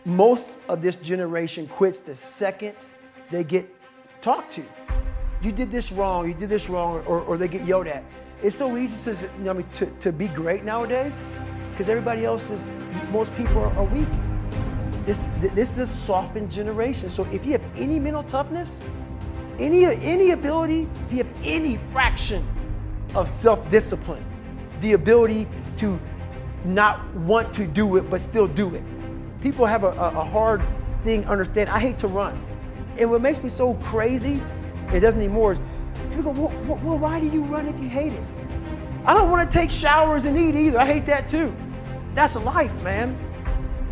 Most of this generation quits the second they get talked to. You did this wrong, or they get yelled at. It's so easy to be great nowadays because most people are weak. This is a softened generation. So if you have any mental toughness, any ability, if you have any fraction of self-discipline, the ability to not want to do it but still do it. People have a hard thing understand. I hate to run. And what makes me so crazy, it doesn't anymore, is people go, well, why do you run if you hate it? I don't want to take showers and eat either. I hate that too. That's life, man.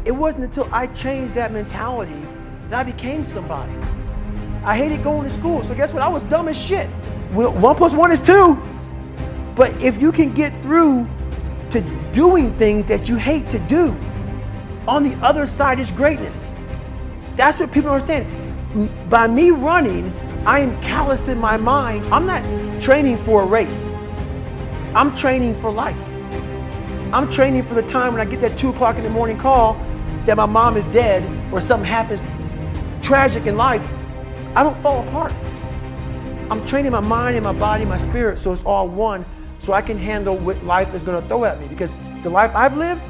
It wasn't until I changed that mentality that I became somebody. I hated going to school, so guess what? I was dumb as shit. 1 + 1 is 2. But if you can get through to doing things that you hate to do, on the other side is greatness. That's what people don't understand. By me running, I am callous in my mind. I'm not training for a race. I'm training for life. I'm training for the time when I get that 2 o'clock in the morning call that my mom is dead or something happens tragic in life. I don't fall apart. I'm training my mind and my body, my spirit, so it's all one, so I can handle what life is gonna throw at me. Because the life I've lived,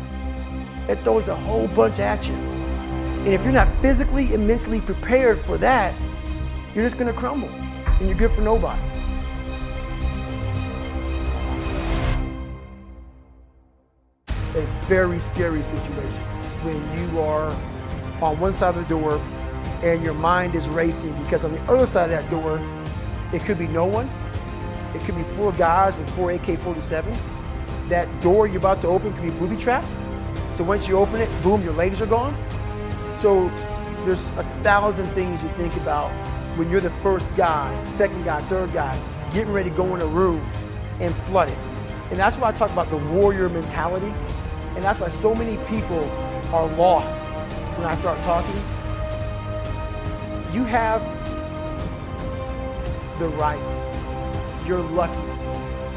it throws a whole bunch at you. And if you're not physically and mentally prepared for that, you're just gonna crumble and you're good for nobody. A very scary situation when you are on one side of the door and your mind is racing, because on the other side of that door, it could be no one. It could be 4 guys with 4 AK-47s. That door you're about to open could be booby trapped. So once you open it, boom, your legs are gone. So there's 1,000 things you think about when you're the first guy, second guy, third guy, getting ready to go in a room and flood it. And that's why I talk about the warrior mentality. And that's why so many people are lost when I start talking. You have the right. You're lucky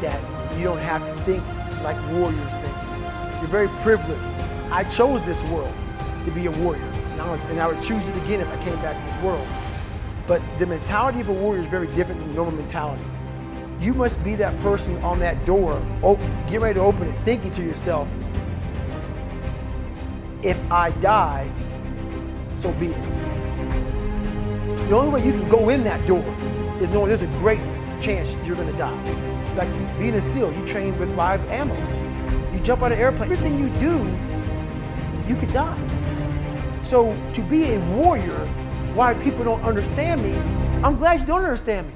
that you don't have to think like warriors think. You're very privileged. I chose this world to be a warrior, and I would choose it again if I came back to this world. But the mentality of a warrior is very different than normal mentality. You must be that person on that door, get ready to open it, thinking to yourself, if I die, so be it. The only way you can go in that door is knowing there's a great chance you're gonna die. Like being a SEAL, you train with live ammo. You jump out of an airplane, everything you do, you could die. So to be a warrior, why people don't understand me, I'm glad you don't understand me.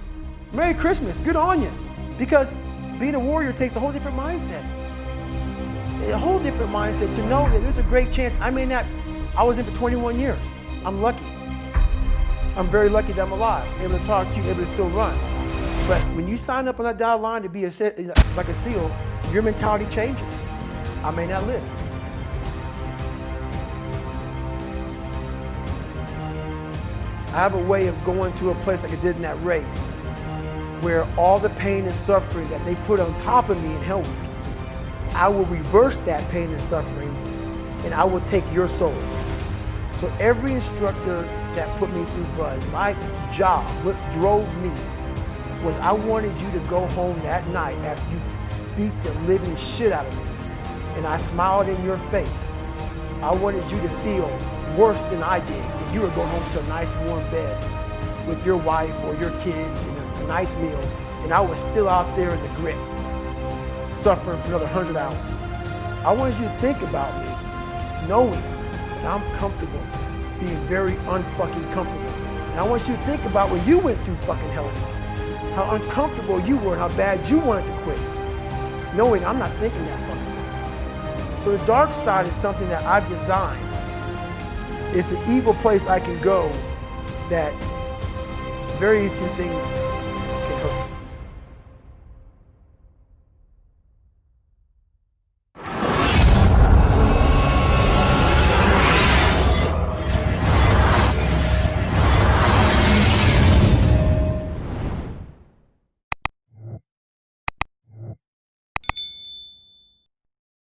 Merry Christmas, good on you. Because being a warrior takes a whole different mindset. A whole different mindset to know that there's a great chance I was in for 21 years. I'm lucky. I'm very lucky that I'm alive, able to talk to you, able to still run. But when you sign up on that dotted line to be like a SEAL, your mentality changes. I may not live. I have a way of going to a place like I did in that race, where all the pain and suffering that they put on top of me in Hell Week, I will reverse that pain and suffering, and I will take your soul. So every instructor that put me through Buzz, my job, what drove me, was I wanted you to go home that night after you beat the living shit out of me, and I smiled in your face. I wanted you to feel worse than I did, that you were going home to a nice warm bed with your wife or your kids and a nice meal, and I was still out there in the grit, suffering for another 100 hours. I wanted you to think about me, knowing that I'm comfortable, being very unfucking comfortable. And I want you to think about when you went through fucking hell, how uncomfortable you were and how bad you wanted to quit, knowing I'm not thinking that fucking. So the dark side is something that I've designed. It's an evil place I can go that very few things